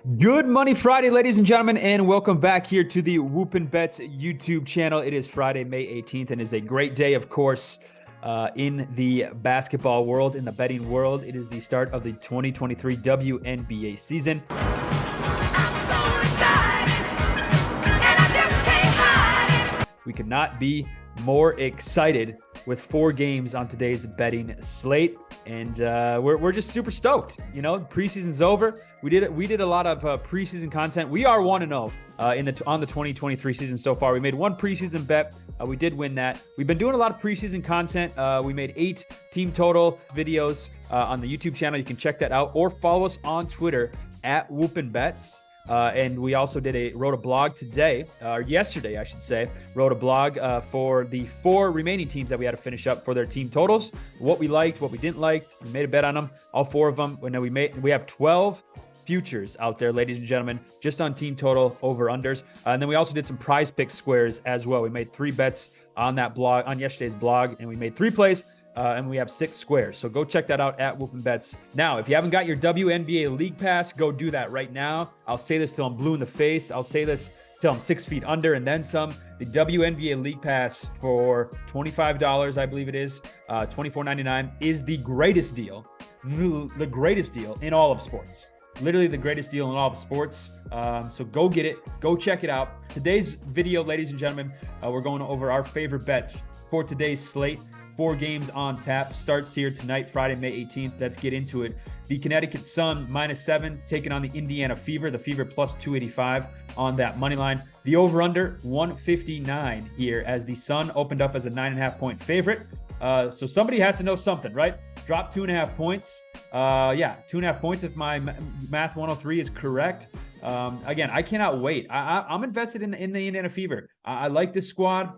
Good Money Friday, ladies and gentlemen, and welcome back here to the Whoopin' Bets YouTube channel. It is Friday, May 18th, and is a great day, of course, in the basketball world, in the betting world. It is the start of the 2023 WNBA season. We could not be more excited with 4 games on today's betting slate, and we're just super stoked. You know, preseason's over. We did a lot of preseason content. We are 1-0 on the 2023 season so far. We made one preseason bet. We did win that. We've been doing a lot of preseason content. We made 8 team total videos on the YouTube channel. You can check that out, or follow us on Twitter at Whoopin' Bets. And we also wrote a blog today, or yesterday, I should say, wrote a blog for the 4 remaining teams that we had to finish up for their team totals, what we liked, what we didn't like. We made a bet on them, all 4 of them. And then we have 12 futures out there, ladies and gentlemen, just on team total over unders. And then we also did some prize pick squares as well. We made 3 bets on that blog, on yesterday's blog, and we made 3 plays. And we have 6 squares. So go check that out at Whoopin' Bets. Now, if you haven't got your WNBA League Pass, go do that right now. I'll say this till I'm blue in the face. I'll say this till I'm 6 feet under and then some. The WNBA League Pass for $25, I believe it is, $24.99, is the greatest deal, the greatest deal in all of sports. Literally the greatest deal in all of sports. So go get it. Go check it out. Today's video, ladies and gentlemen, we're going over our favorite bets for today's slate. 4 games on tap. Starts here tonight, Friday, May 18th. Let's get into it. The Connecticut Sun -7 taking on the Indiana Fever. The Fever plus 285 on that money line. The over-under 159 here, as the Sun opened up as a 9.5-point favorite. So somebody has to know something, right? Drop 2.5 points. 2.5 points if my math 103 is correct. Again, I cannot wait. I'm invested in the Indiana Fever. I like this squad.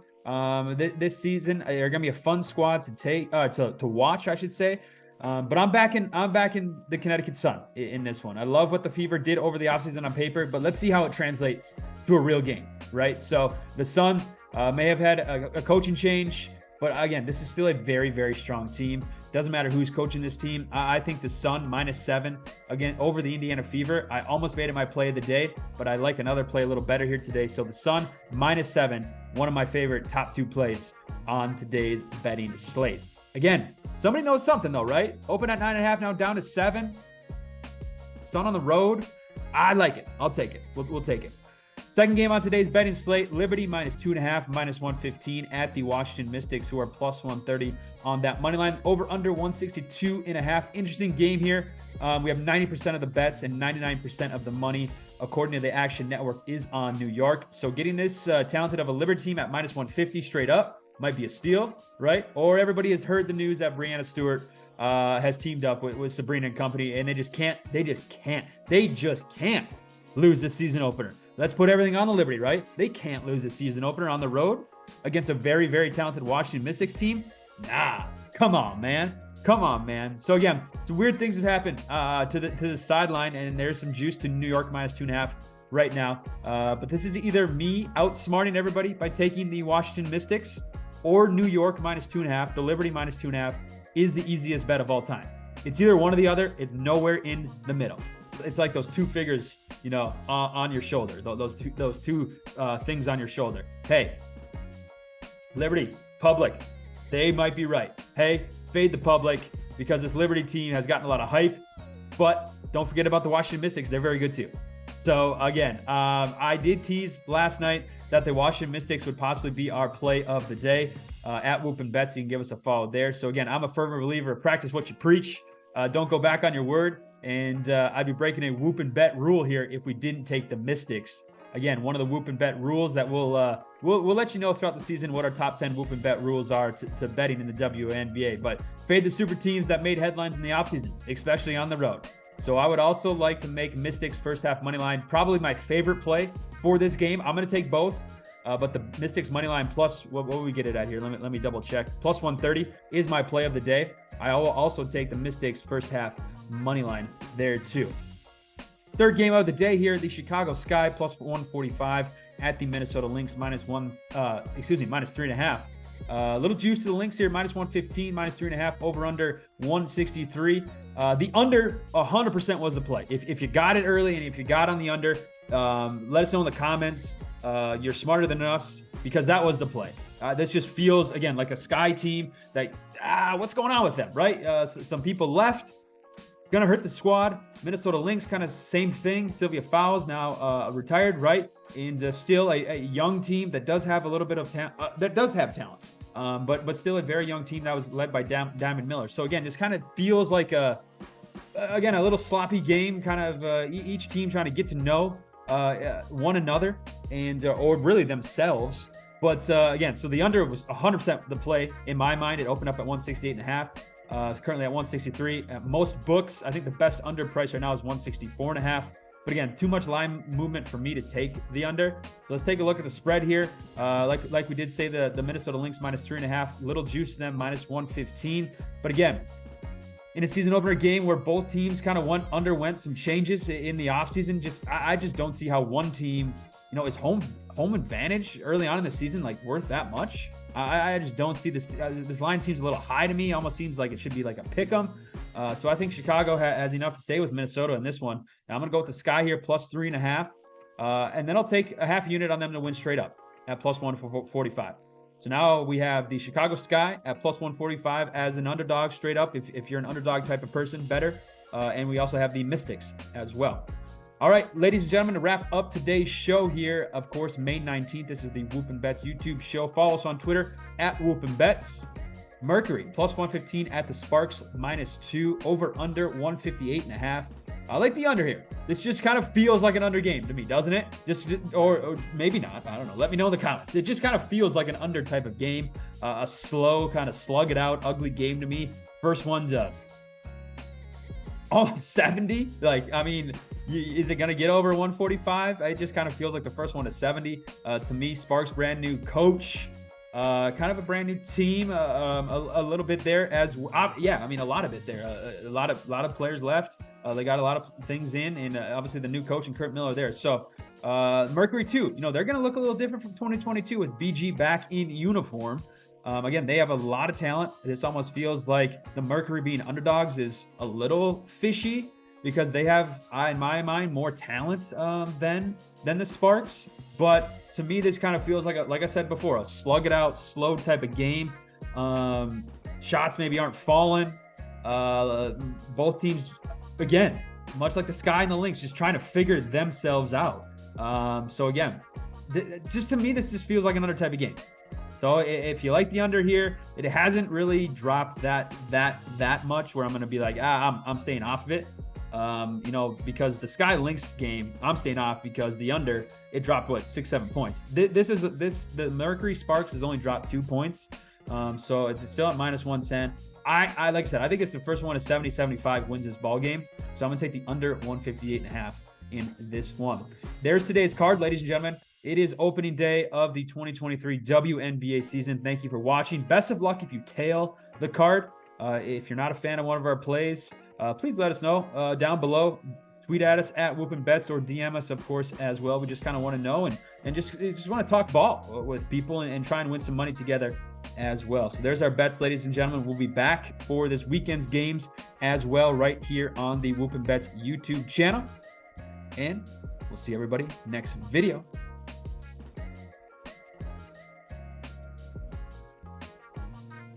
This season they're gonna be a fun squad to watch, I should say. But I'm back in the Connecticut Sun in this one. I love what the Fever did over the offseason on paper, but let's see how it translates to a real game, right? So the Sun may have had a coaching change, but again, this is still a very, very strong team. Doesn't matter who's coaching this team. I think the Sun -7 again over the Indiana Fever. I almost made it my play of the day, but I like another play a little better here today. So the Sun -7, one of my favorite top 2 plays on today's betting slate. Again, somebody knows something though, right? Open at 9.5, now down to 7. Sun on the road. I like it. I'll take it. We'll take it. Second game on today's betting slate, Liberty -2.5, -115 at the Washington Mystics, who are plus 130 on that money line. Over under 162.5. Interesting game here. We have 90% of the bets and 99% of the money, according to the Action Network, is on New York. So getting this talented of a Liberty team at -150 straight up might be a steal, right? Or everybody has heard the news that Breanna Stewart has teamed up with Sabrina and company, and they just can't lose this season opener. Let's put everything on the Liberty, right? They can't lose a season opener on the road against a very, very talented Washington Mystics team. Nah, come on, man. Come on, man. So again, some weird things have happened to the sideline, and there's some juice to New York -2.5 right now. But this is either me outsmarting everybody by taking the Washington Mystics, or New York -2.5. The Liberty -2.5 is the easiest bet of all time. It's either one or the other. It's nowhere in the middle. It's like those 2 figures, you know, on your shoulder. Those two things on your shoulder. Hey, Liberty, public, they might be right. Hey, fade the public, because this Liberty team has gotten a lot of hype. But don't forget about the Washington Mystics. They're very good too. So again, I did tease last night that the Washington Mystics would possibly be our play of the day at Whoopin' Bets. You can give us a follow there. So again, I'm a firm believer of practice what you preach. Don't go back on your word. And I'd be breaking a Whoopin' Bet rule here if we didn't take the Mystics. Again, one of the Whoopin' Bet rules that we'll let you know throughout the season what our top 10 Whoopin' Bet rules are to betting in the WNBA. But fade the super teams that made headlines in the offseason, especially on the road. So I would also like to make Mystics first half money line probably my favorite play for this game. I'm going to take both. But the Mystics money line plus, what will we get it at here? Let me double check. Plus 130 is my play of the day. I will also take the Mystics first half money line there too. Third game of the day here, the Chicago Sky plus 145 at the Minnesota Lynx -3.5. A little juice to the Lynx here, minus 115, minus 3.5, over under 163. The under 100% was the play. If you got it early and if you got on the under, let us know in the comments. You're smarter than us, because that was the play. This just feels, again, like a Sky team that, what's going on with them, right? Some people left. Gonna hurt the squad. Minnesota Lynx, kind of same thing. Sylvia Fowles now retired, right? And still a young team that does have a little bit of talent, but still a very young team that was led by Diamond Miller. So again, just kind of feels like a little sloppy game, kind of each team trying to get to know one another and or really themselves. But again, so the under was 100% the play in my mind. It opened up at 168.5. It's currently at 163. At most books, I think the best under price right now is 164.5. But again, too much line movement for me to take the under. So let's take a look at the spread here. Like we did say, the Minnesota Lynx minus 3.5. Little juice to them, minus 115. But again, in a season opener game where both teams kind of underwent some changes in the offseason, I just don't see how one team, is home advantage early on in the season like worth that much. I just don't see this. This line seems a little high to me. Almost seems like it should be like a pick 'em. So I think Chicago has enough to stay with Minnesota in this one. Now I'm going to go with the Sky here, plus 3.5. And then I'll take a half unit on them to win straight up at plus 145. So now we have the Chicago Sky at plus 145 as an underdog straight up, if you're an underdog type of person, better. And we also have the Mystics as well. All right, ladies and gentlemen, to wrap up today's show here, of course, May 19th, this is the Whoopin' Bets YouTube show. Follow us on Twitter at Whoopin' Bets. Mercury, plus 115 at the Sparks, minus 2, over under 158.5. I like the under here. This just kind of feels like an under game to me, doesn't it? Or maybe not. I don't know. Let me know in the comments. It just kind of feels like an under type of game. A slow, kind of slug it out, ugly game to me. First one's almost 70. Like, I mean, is it going to get over 145? It just kind of feels like the first one is 70. To me, Sparks, brand new coach. Kind of a brand new team, a little bit there as yeah. I mean, a lot of it there. A lot of players left. They got a lot of things in, and obviously the new coach and Kurt Miller there. So Mercury too. They're going to look a little different from 2022 with BG back in uniform. Again, they have a lot of talent. This almost feels like the Mercury being underdogs is a little fishy because they have, in my mind, more talent than the Sparks. But to me, this kind of feels like I said before, a slug it out, slow type of game. Shots maybe aren't falling. Both teams, again, much like the Sky and the Lynx, just trying to figure themselves out. So again, just to me, this just feels like another type of game. So if you like the under here, it hasn't really dropped that much where I'm going to be like, I'm staying off of it. Because the Sky Lynx game, I'm staying off because the under, it dropped 6-7 points. The Mercury Sparks has only dropped 2 points. So it's still at minus 110. I like I said, I think it's the first one is 70-75 wins this ball game. So I'm gonna take the under 158.5 in this one. There's today's card, ladies and gentlemen. It is opening day of the 2023 WNBA season. Thank you for watching. Best of luck if you tail the card. If you're not a fan of one of our plays, please let us know down below. Tweet at us at Whoopin' Bets or DM us, of course, as well. We just kind of want to know and just want to talk ball with people and try and win some money together as well. So there's our bets, ladies and gentlemen. We'll be back for this weekend's games as well right here on the Whoopin' Bets YouTube channel. And we'll see everybody next video.